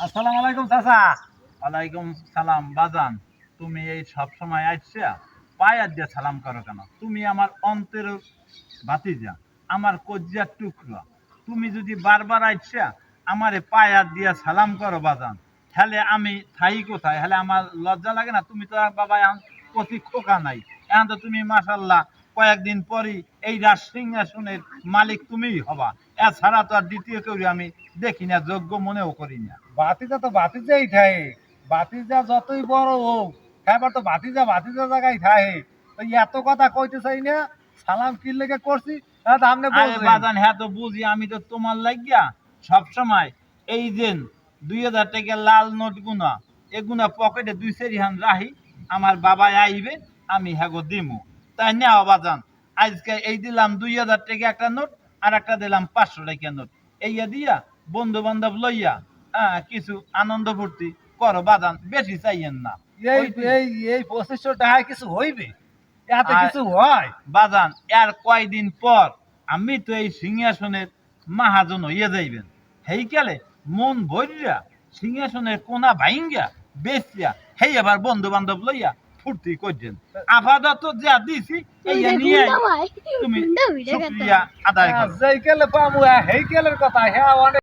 আসসালামু আলাইকুম চাচা। ওয়ালাইকুম সালাম বাজান। তুমি এই সব সময় আইসা পায়ের দিয়ে সালাম করো কেন? তুমি আমার অন্তরের ভাতিজা, আমার কজ্জার টুকরা। তুমি যদি বারবার আইসা আমারে পায়ার দিয়া সালাম করো বাজান, তাহলে আমি থাই কোথায়? হলে আমার লজ্জা লাগে না? তুমি তো আর বাবা এখন প্রতি খোকা নাই, এখন তো তুমি মাশাল্লাহ কয়েকদিন পরই এই রাজ সিংহাসনের মালিক তুমিই হবা। এছাড়া তো আর দ্বিতীয় কেউ আমি দেখি না, যোগ্য মনেও করি না। ভাতিজা তো ভাতিজাই থাকে। ভাতিজা যতই বড় হোক, এবার তো ভাতিজা ভাতিজা জায়গায় থাকে। তো এত কথা কইতে চাই না, সালাম কি লেগে করছি আপনি আরে বলবেন। বাজান, হ্যাঁ তো বুঝি, আমি তো তোমার লাগিয়া সব সময় এই যে 2000 টাকা লাল নোট গুনা এগুনা পকেটে 2 4 রাহি। আমার বাবা আইবে, আমি হ্যাগো দিমু। তাই নেও বাজান, আজকে এই দিলাম 2000 টাকা একটা নোট, আর একটা দিলাম 500 টাকা নোট। এইয়া দিয়া বন্ধু বান্ধব লইয়া কিছু আনন্দ ফুর্তি করো বাজান, বেশি চাইয়েন না। এই ওই এই এই 2500 টাকায় কিছু হইবে? এতে আর কিছু হয়? বাজান, এর কয়দিন পর আমি তো এই সিংহাসনের মাহাজন হইয়া যাইবেন। হেইকালে মন ভরিয়া সিংহাসনের কোনা ভাইঙ্গা বেচিয়া হেই আবার বন্ধু বান্ধব লইয়া ফুর্তি করছেন। আপাতত যা দিছি এই নিয়ে তুমি শুকরিয়া আদায় করো। যেই কেলে পাবো হেই কেলের কথা হ্যাঁ অনেক